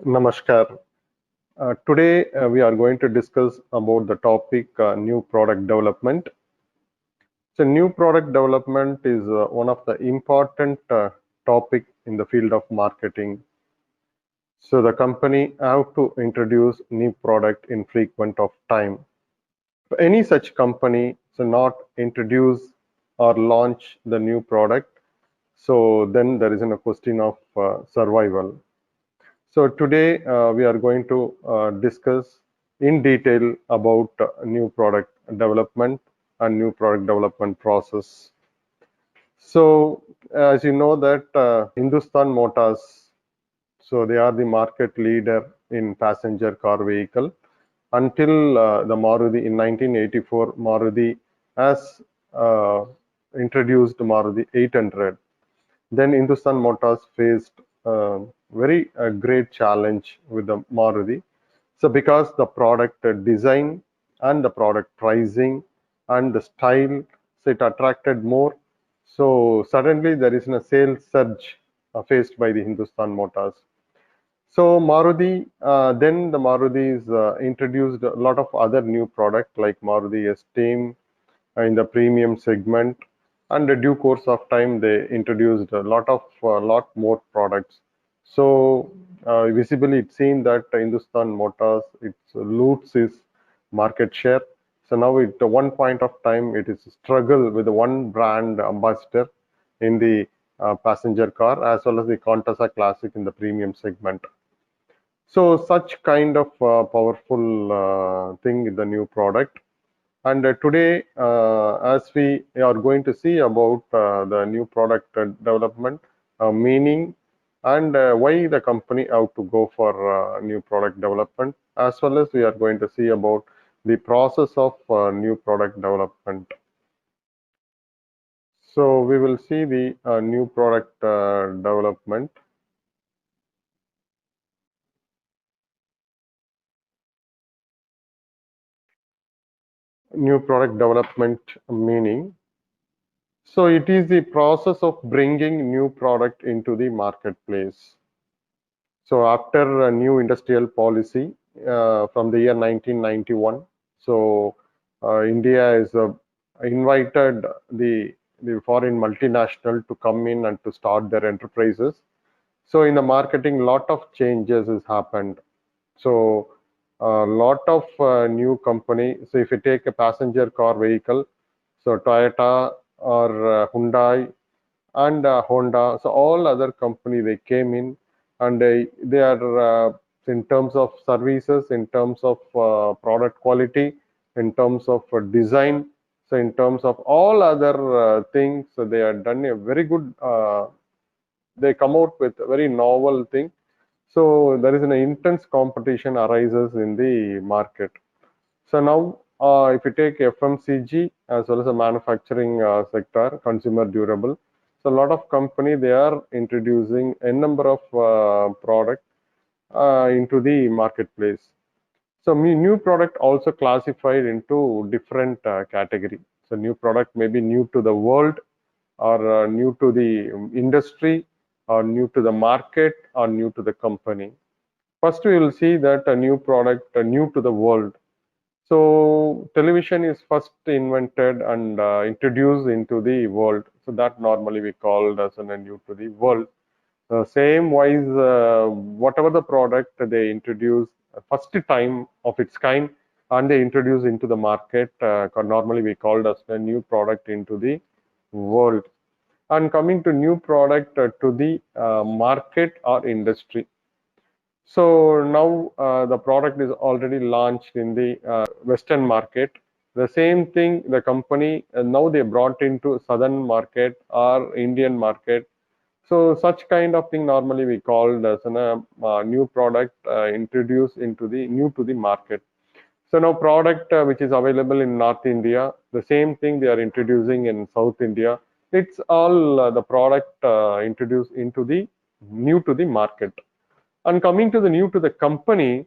Namaskar. Today we are going to discuss about the topic new product development. So new product development is one of the important topic in the field of marketing. So the company have to introduce new product in frequent of time. For any such company so not introduce or launch the new product, so then there is a question of survival. So today we are going to discuss in detail about new product development and new product development process. So as you know that Hindustan Motors, so they are the market leader in passenger car vehicle until the Maruti in 1984. Maruti has uh, introduced Maruti 800. Then Hindustan Motors faced very great challenge with the Maruti. So because the product design and the product pricing and the style, so it attracted more. So suddenly there is a sales surge faced by the Hindustan Motors. So Maruti, then the Marutis introduced a lot of other new product like Maruti Esteem in the premium segment, and in due course of time they introduced a lot more products. So visibly it seemed that Hindustan Motors it loots its market share. So now at one point of time it is a struggle with one brand ambassador in the passenger car as well as the Contessa Classic in the premium segment. So such kind of powerful thing in the new product. And today, as we are going to see about the new product development, meaning and why the company have to go for new product development, as well as we are going to see about the process of new product development. So we will see the new product development. New product development meaning. So it is the process of bringing new product into the marketplace. So after a new industrial policy from the year 1991, so India is invited the foreign multinational to come in and to start their enterprises. So in the marketing, lot of changes has happened. So a lot of new company. So if you take a passenger car vehicle, so Toyota or Hyundai and Honda, so all other company they came in and they are in terms of services, in terms of product quality, in terms of design, so in terms of all other things, so they are done a very good. They come out with a very novel thing. So there is an intense competition arises in the market. So now, if you take FMCG as well as the manufacturing sector, consumer durable, so a lot of company they are introducing a number of product into the marketplace. So new product also classified into different category. So new product may be new to the world or new to the industry or new to the market or new to the company. First, we will see that a new product new to the world. So television is first invented and introduced into the world. So that normally we called as a new to the world. Same wise, whatever the product they introduce first time of its kind and they introduce into the market, normally we called as a new product into the world. And coming to new product to the market or industry. So now the product is already launched in the Western market. The same thing, the company now they brought into Southern market or Indian market. So such kind of thing normally we called as a new product introduced into the new to the market. So now product which is available in North India, the same thing they are introducing in South India. It's all the product introduced into the new to the market. And coming to the new to the company,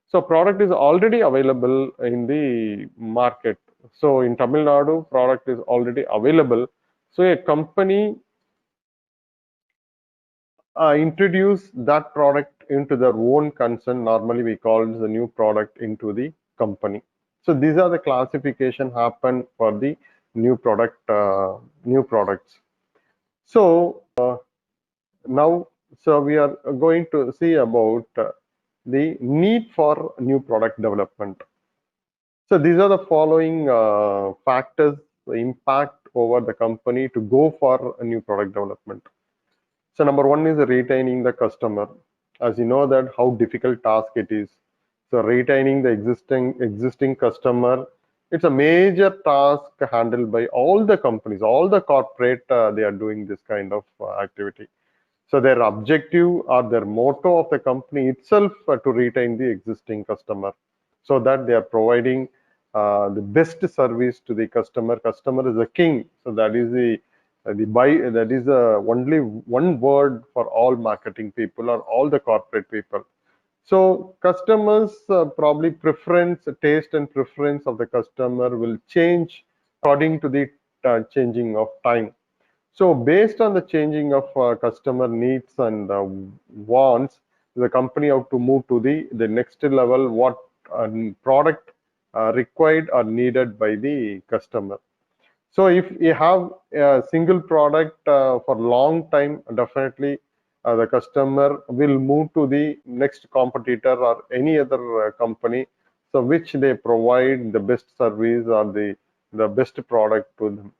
so product is already available in the market. So in Tamil Nadu, product is already available. So a company introduce that product into their own concern, normally we call the new product into the company. So these are the classification happen for the new new products. So now, so we are going to see about the need for new product development. So these are the following factors impact over the company to go for a new product development. So number one is retaining the customer. As you know that how difficult task it is. So retaining the existing customer, it's a major task handled by all the companies, all the corporate. They are doing this kind of activity. So their objective or their motto of the company itself to retain the existing customer, so that they are providing the best service to the customer. Customer is the king. So that is the buy. That is only one word for all marketing people or all the corporate people. So customers probably preference, taste and preference of the customer will change according to the changing of time. So based on the changing of customer needs and wants, the company have to move to the next level, what product required or needed by the customer. So if you have a single product for long time, definitely the customer will move to the next competitor or any other company, so which they provide the best service or the best product to them.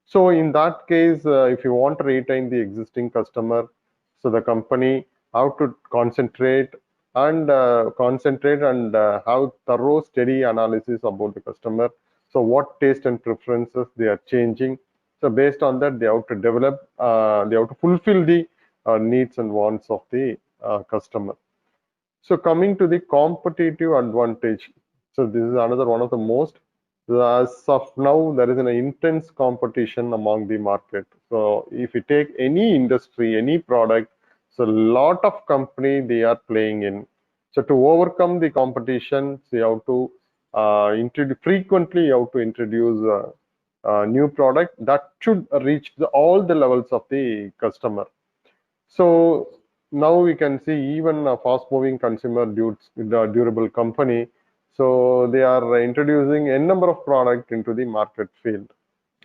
So in that case, if you want to retain the existing customer, so the company how to concentrate and have thorough, steady analysis about the customer. So what taste and preferences they are changing. So based on that, they have to develop, they have to fulfill the needs and wants of the customer. So coming to the competitive advantage. So this is another one of the most. As of now, there is an intense competition among the market. So if you take any industry, any product, so a lot of company they are playing in. So to overcome the competition, so you have to frequently you have to introduce a new product that should reach all the levels of the customer. So now we can see even a fast-moving consumer durable company. So they are introducing a number of products into the market field.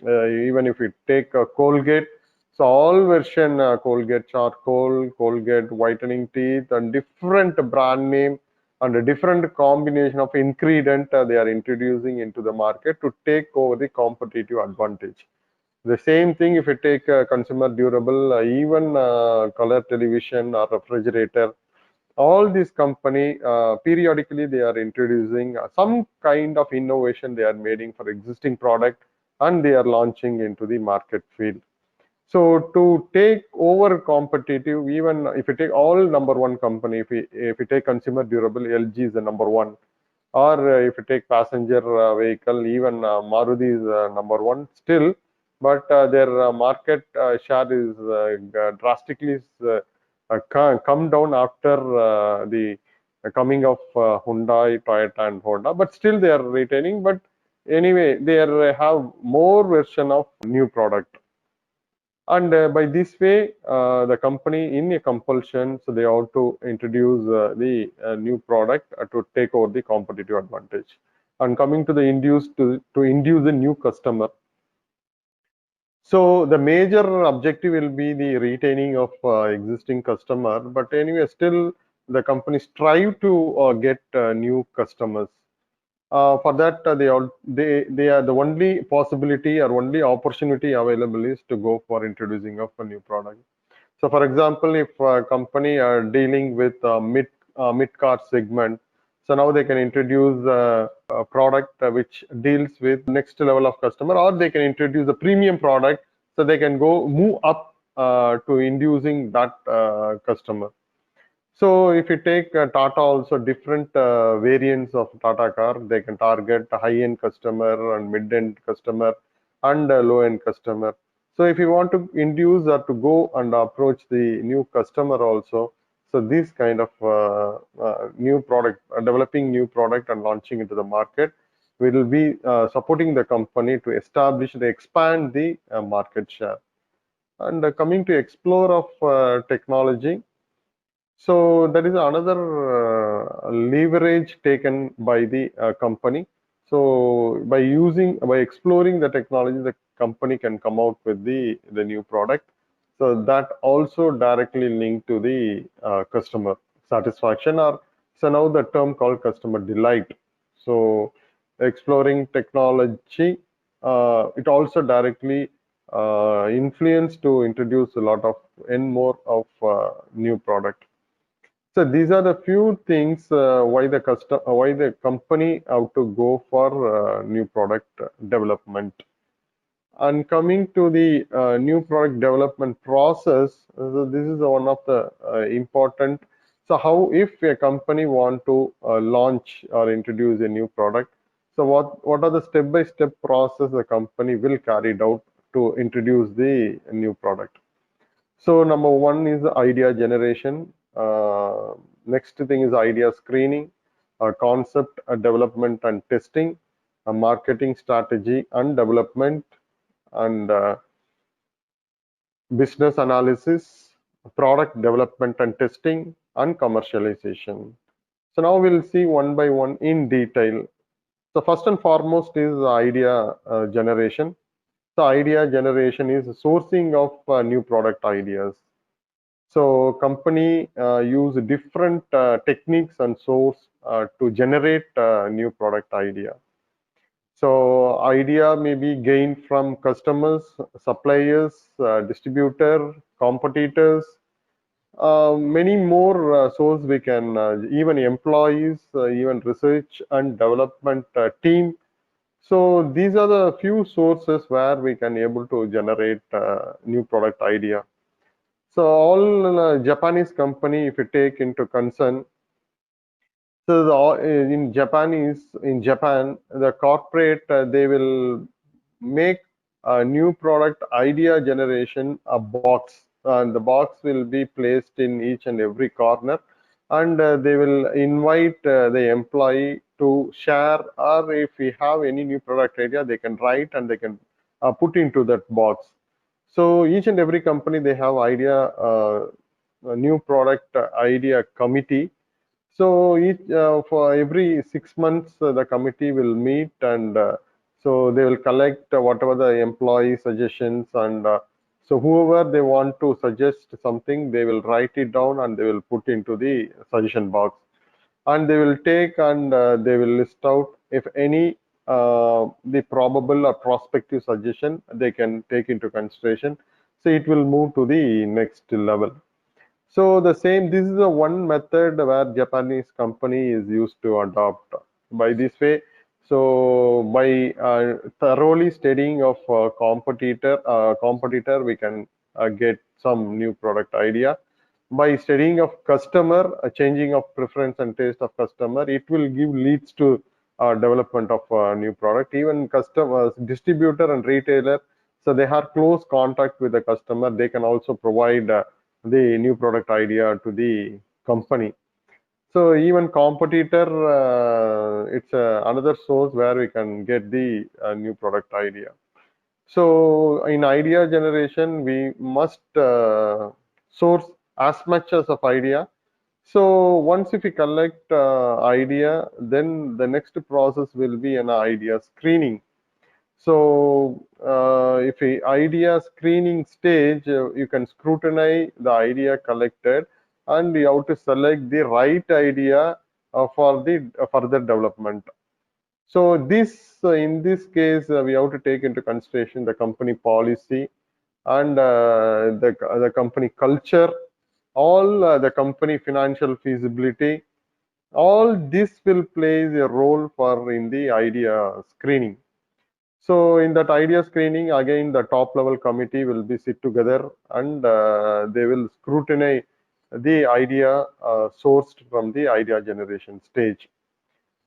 Even if we take Colgate, so all version Colgate charcoal, Colgate whitening teeth, and different brand name and a different combination of ingredient they are introducing into the market to take over the competitive advantage. The same thing if you take consumer durable, even color television or refrigerator, all these company periodically they are introducing some kind of innovation they are making for existing product and they are launching into the market field. So to take over competitive, even if you take all number one company, if you take consumer durable, LG is the number one, or if you take passenger vehicle, even Maruti is number one still, but their market share is drastically come down after the coming of Hyundai, Toyota, and Honda. But still they are retaining. But anyway, they have more version of new product. And by this way, the company in a compulsion, so they have to introduce the new product to take over the competitive advantage. And coming to the to induce a new customer. So the major objective will be the retaining of existing customer. But anyway, still the company strive to get new customers. For that, they are the only possibility or only opportunity available is to go for introducing of a new product. So, for example, if a company are dealing with mid car segment, so now they can introduce a product which deals with next level of customer, or they can introduce a premium product, so they can go move up to inducing that customer. So if you take Tata also different variants of Tata car, they can target a high-end customer and mid-end customer and a low-end customer. So if you want to induce or to go and approach the new customer also, so this kind of new product, developing new product and launching into the market will be supporting the company to establish, to expand the market share. And coming to explore of technology, So that is another leverage taken by the company. So by exploring the technology, the company can come out with the new product. So that also directly linked to the customer satisfaction, or so now the term called customer delight. So exploring technology, it also directly influence to introduce a lot of and more of new product. So these are the few things why the company have to go for new product development. And coming to the new product development process, so this is one of the important. So how if a company want to launch or introduce a new product, so what are the step-by-step process the company will carry out to introduce the new product? So number one is the idea generation. Next thing is idea screening, concept development and testing, marketing strategy and development, and business analysis, product development and testing, and commercialization. So now we'll see one by one in detail. So first and foremost is idea generation. So idea generation is sourcing of new product ideas. So company use different techniques and source to generate new product idea. So idea may be gained from customers, suppliers, distributor, competitors, many more source we can, even employees, even research and development team. So these are the few sources where we can able to generate new product idea. So all Japanese company, if you take into concern, so in Japan, the corporate they will make a new product idea generation a box, and the box will be placed in each and every corner, and they will invite the employee to share, or if we have any new product idea, they can write and they can put into that box. So each and every company they have a new product idea committee. So for every 6 months, the committee will meet, and so they will collect whatever the employee suggestions, and so whoever they want to suggest something, they will write it down and they will put into the suggestion box, and they will take and they will list out if any the probable or prospective suggestion they can take into consideration. So it will move to the next level. So the same, this is the one method where Japanese company is used to adopt. By this way, so by thoroughly studying of competitor, we can get some new product idea. By studying of customer, changing of preference and taste of customer, it will give leads to development of new product. Even customers, distributor and retailer, so they have close contact with the customer. They can also provide the new product idea to the company. So even competitor, it's another source where we can get the new product idea. So in idea generation, we must source as much as of idea. So once if we collect idea, then the next process will be an idea screening. So if a idea screening stage, you can scrutinize the idea collected, and you have to select the right idea for the further development. So this, in this case, we have to take into consideration the company policy and the company culture, all the company financial feasibility. All this will play a role for in the idea screening. So in that idea screening, again, the top level committee will be sit together, and they will scrutinize the idea sourced from the idea generation stage.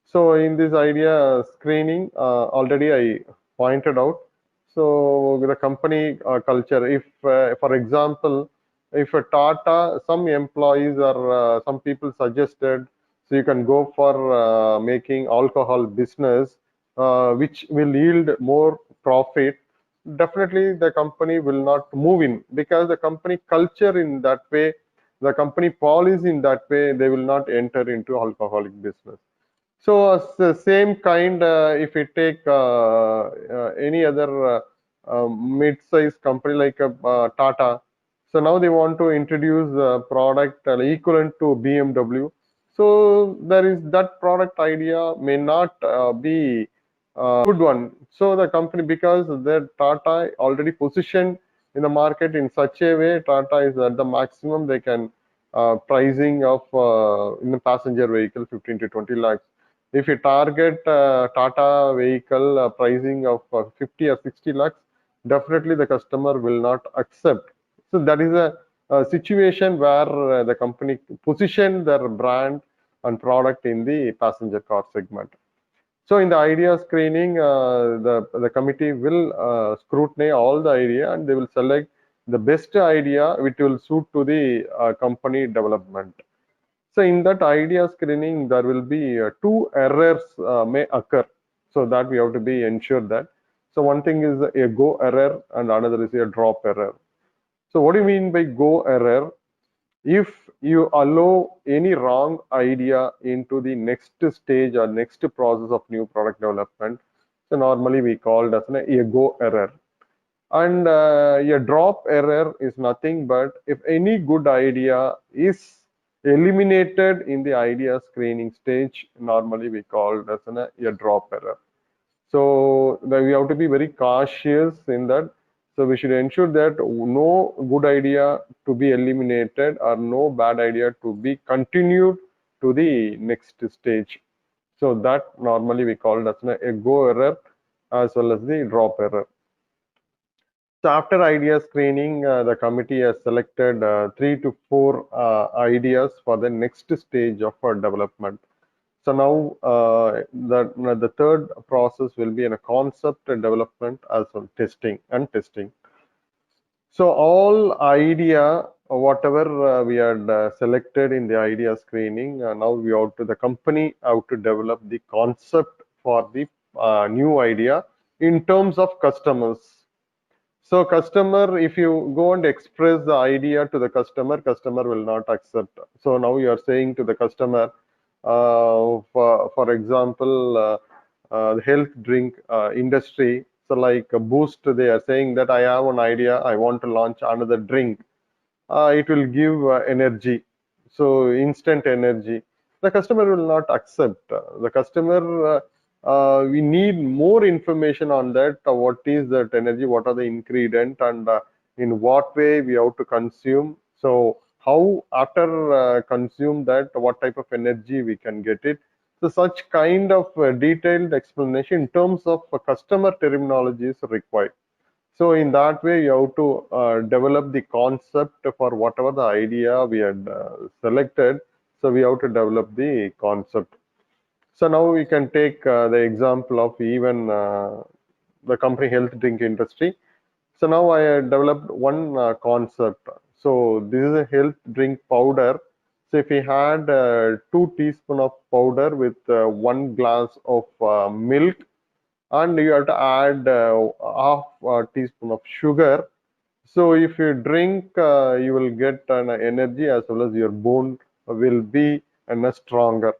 So in this idea screening, already I pointed out. So the company culture, if for example, if a Tata, some employees or some people suggested, so you can go for making alcohol business, which will yield more profit. Definitely, the company will not move in, because the company culture in that way, the company policy in that way, they will not enter into alcoholic business. So same kind, if we take any other mid-sized company like Tata, so now they want to introduce a product equivalent to BMW. So there is that product idea may not be good one. So the company, because the Tata already positioned in the market in such a way, Tata is at the maximum they can pricing of in the passenger vehicle 15 to 20 lakhs. If you target Tata vehicle pricing of 50 or 60 lakhs, definitely the customer will not accept. So that is a situation where the company position their brand and product in the passenger car segment. So in the idea screening, the committee will scrutinize all the idea and they will select the best idea which will suit to the company development. So in that idea screening, there will be two errors may occur. So that we have to be ensured that. So one thing is a go error and another is a drop error. So what do you mean by go error? If you allow any wrong idea into the next stage or next process of new product development, so normally we call it as a go error. And a drop error is nothing but if any good idea is eliminated in the idea screening stage, normally we call it as a drop error. So we have to be very cautious in that. So we should ensure that no good idea to be eliminated or no bad idea to be continued to the next stage. So that normally we call it as a go error as well as the drop error. So after idea screening, the committee has selected 3 to 4 ideas for the next stage of development. So now the third process will be in a concept development as well testing. So all idea, whatever we had selected in the idea screening, now we have to the company have to develop the concept for the new idea in terms of customers. So customer, if you go and express the idea to the customer will not accept. So now you are saying to the customer, for example, the health drink industry. So like a Boost, they are saying that I have an idea, I want to launch another drink. It will give energy, so instant energy. The customer will not accept. The customer, we need more information on that. What is that energy? What are the ingredient and in what way we have to consume? So how after consume that, what type of energy we can get it? So such kind of detailed explanation in terms of customer terminology is required. So in that way, you have to develop the concept for whatever the idea we had selected. So we have to develop the concept. So now we can take the example of even the company health drink industry. So now I developed one concept. So this is a health drink powder. So if we had 2 teaspoons of powder with 1 glass of milk, and you have to add half a teaspoon of sugar. So if you drink, you will get an energy as well as your bone will be stronger.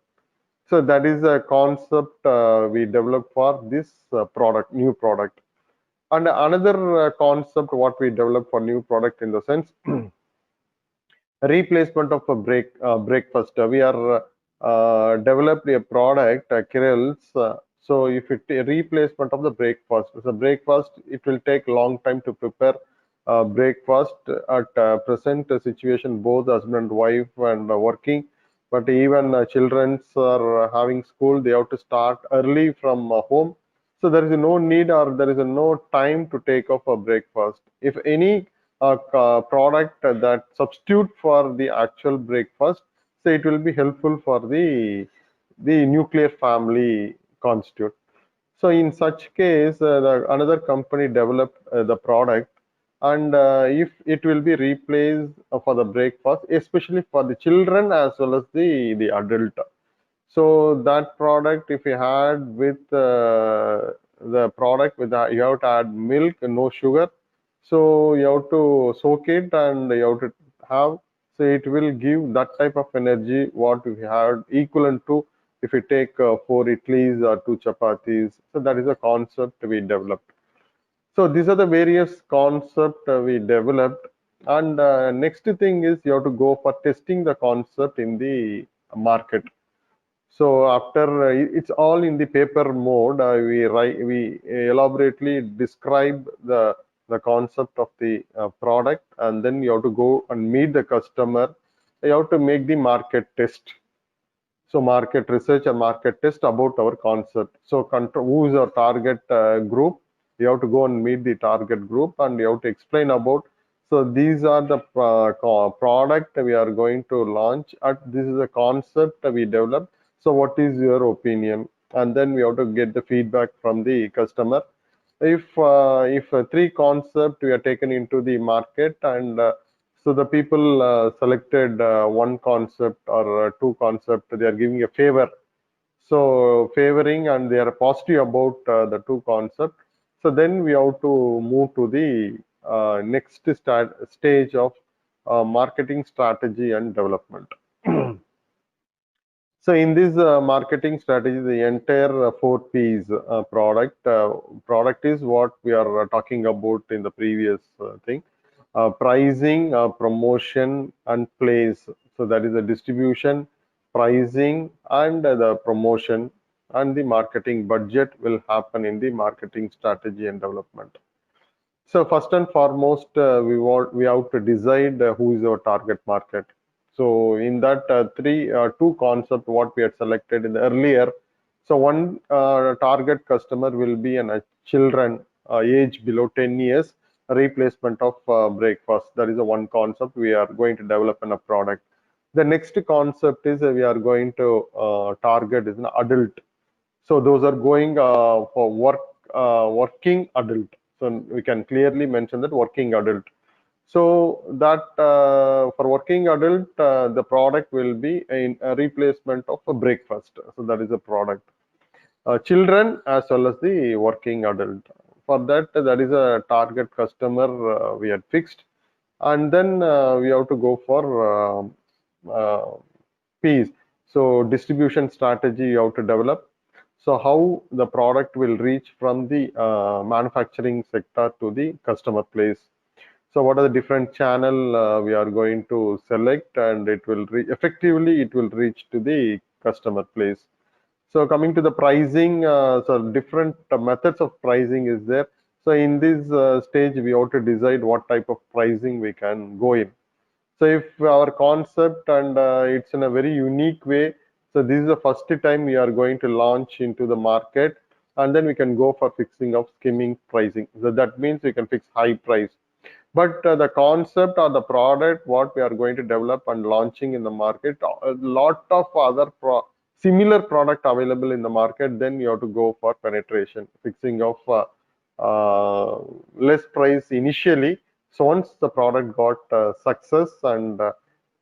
So that is a concept we developed for this product, new product. And another concept what we developed for new product in the sense replacement of a breakfast. We are developed a product, Kirill's. So if it replacement of the breakfast, so breakfast, it will take long time to prepare breakfast at present situation. Both husband and wife and working, but even children are having school. They have to start early from home. So there is no need or there is no time to take off a breakfast. If any product that substitute for the actual breakfast, so it will be helpful for the nuclear family constitute. So in such case, another company developed the product, and if it will be replaced for the breakfast, especially for the children as well as the adult. So that product, if you had with the product with you have to add milk, no sugar. So you have to soak it and you have to have So it will give that type of energy what we had equivalent to if we take 4 idlis or 2 chapatis. So that is a concept we developed. So these are the various concept we developed. And next thing is you have to go for testing the concept in the market. So after it's all in the paper mode, we elaborately describe the concept of the product, and then you have to go and meet the customer. You have to make the market test. So market research and market test about our concept. So who is our target group? You have to go and meet the target group, and you have to explain about. So these are the product we are going to launch. This is a concept we developed. So what is your opinion? And then we have to get the feedback from the customer. If three concept we are taken into the market, and so the people selected one concept or two concept, they are giving a favor. So favoring, and they are positive about the two concept. So then we have to move to the next stage of marketing strategy and development. So in this marketing strategy, the entire 4 Ps product is what we are talking about in the previous thing. Pricing, promotion, and place. So that is the distribution, pricing, and the promotion, and the marketing budget will happen in the marketing strategy and development. So first and foremost, we have to decide who is our target market. So in that two concept what we had selected in the earlier. So one target customer will be children age below 10 years, replacement of breakfast. That is the one concept we are going to develop in a product. The next concept is we are going to target is an adult. So those are going for working adult. So we can clearly mention that working adult. So that for working adult, the product will be a replacement of a breakfast. So that is a product. Children as well as the working adult. For that, that is a target customer we had fixed, and then we have to go for Ps. So distribution strategy you have to develop. So how the product will reach from the manufacturing sector to the customer place. So what are the different channel we are going to select, and it will effectively it will reach to the customer place. So coming to the pricing, so different methods of pricing is there. So in this stage, we have to decide what type of pricing we can go in. So if our concept and it's in a very unique way, so this is the first time we are going to launch into the market, and then we can go for fixing of skimming pricing. So that means we can fix high price. But the concept or the product what we are going to develop and launching in the market, a lot of other similar product available in the market, then you have to go for penetration, fixing of less price initially. So once the product got success and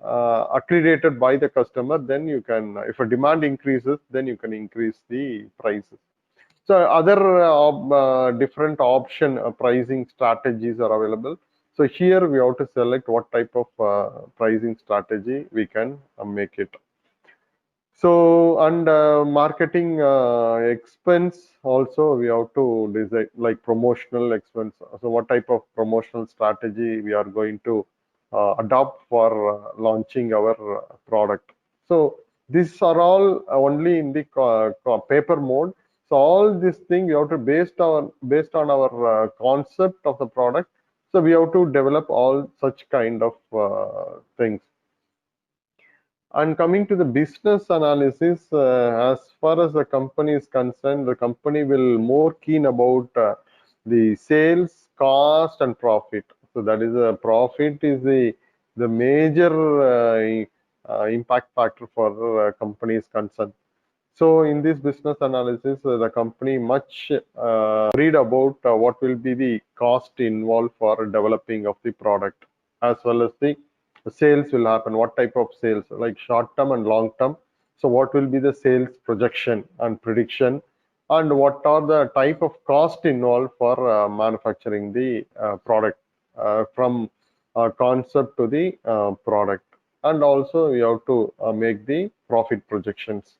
accredited by the customer, then you can, if a demand increases, then you can increase the prices. So other different option pricing strategies are available. So here we have to select what type of pricing strategy we can make it. So, and marketing expense also we have to decide, like promotional expense. So what type of promotional strategy we are going to adopt for launching our product. So these are all only in the paper mode. So all this thing we have to based on our concept of the product. So we have to develop all such kind of things. And coming to the business analysis, as far as the company is concerned, the company will more keen about the sales, cost, and profit. So that is a profit is the major impact factor for company is concerned. So in this business analysis, the company much read about what will be the cost involved for developing of the product, as well as the sales will happen, what type of sales, like short term and long term. So what will be the sales projection and prediction, and what are the type of cost involved for manufacturing the product from concept to the product. and also you have to make the profit projections.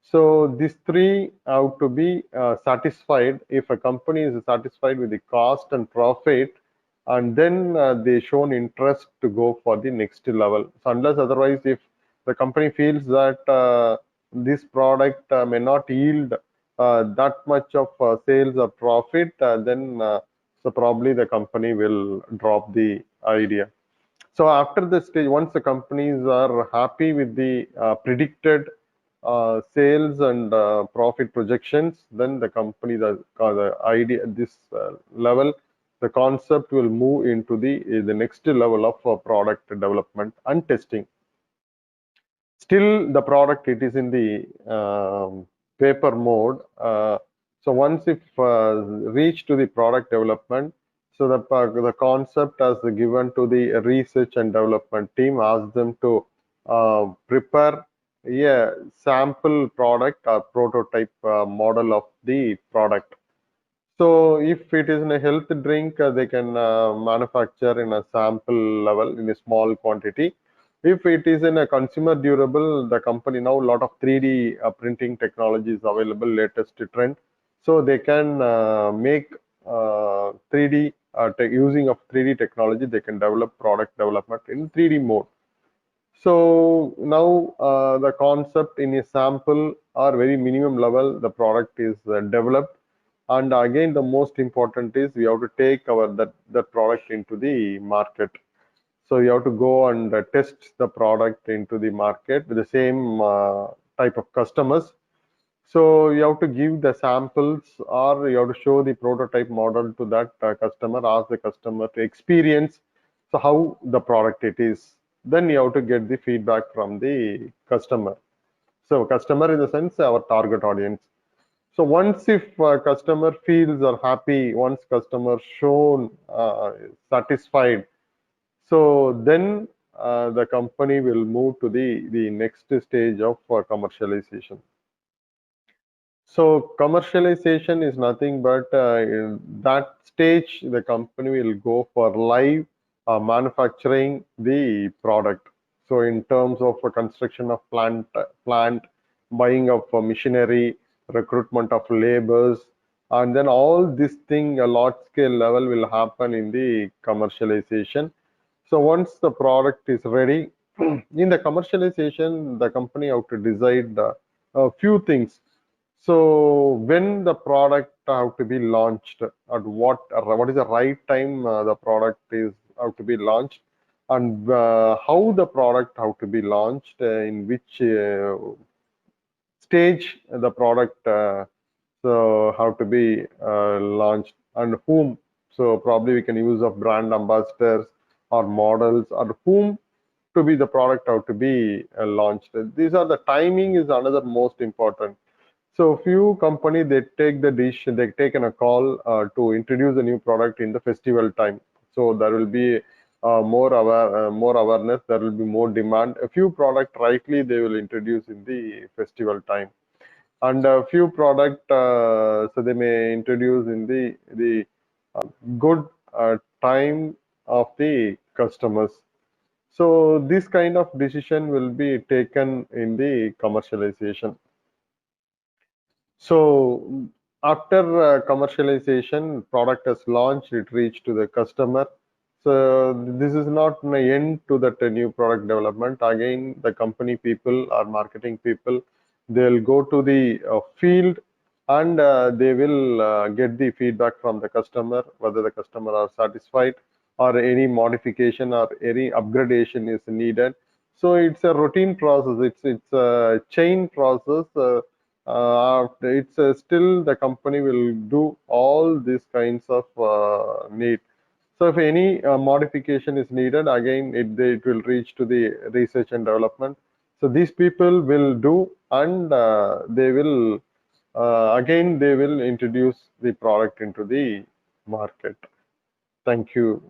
So these three have to be satisfied. If a company is satisfied with the cost and profit, and then they shown interest to go for the next level. So unless otherwise, if the company feels that this product may not yield that much of sales or profit, then so probably the company will drop the idea. So after the stage, once the companies are happy with the predicted sales and profit projections, then the company, the idea, this level, the concept will move into the next level of product development and testing. Still, the product, it is in the paper mode. So once if reach to the product development, so the concept as given to the research and development team, ask them to prepare a sample product or prototype model of the product. So if it is in a health drink, they can manufacture in a sample level in a small quantity. If it is in a consumer durable, the company now a lot of 3D printing technology is available, latest trend. So they can make 3D using of 3D technology, they can develop product development in 3D mode. So now the concept in a sample or very minimum level, the product is developed. And again, the most important is we have to take our that product into the market. So you have to go and test the product into the market with the same type of customers. So you have to give the samples or you have to show the prototype model to that customer, ask the customer to experience so how the product it is. Then you have to get the feedback from the customer. So customer in the sense our target audience. So once if customer feels or happy, once customer shown satisfied, so then the company will move to the next stage of commercialization. So commercialization is nothing but in that stage the company will go for live manufacturing the product. So in terms of construction of plant, buying of machinery, recruitment of laborers, and then all this thing a large scale level will happen in the commercialization. So once the product is ready, in the commercialization, the company have to decide a few things. So when the product have to be launched, at what is the right time the product is have to be launched, and how the product have to be launched, in which stage the product so how to be launched and whom. So probably we can use of brand ambassadors or models or whom to be the product how to be launched. These are the timing is another most important. So few company they take the dish, they taken a call to introduce a new product in the festival time. So there will be more awareness. There will be more demand. A few product rightly they will introduce in the festival time, and a few product so they may introduce in the good time of the customers. So this kind of decision will be taken in the commercialization. So after commercialization, product is launched, it reached to the customer. So this is not an end to that new product development. Again, the company people or marketing people, they'll go to the field and they will get the feedback from the customer, whether the customer are satisfied or any modification or any upgradation is needed. So it's a routine process. It's a chain process. It's still the company will do all these kinds of need. So if any modification is needed, again it will reach to the research and development. So these people will do, and they will again they will introduce the product into the market. Thank you.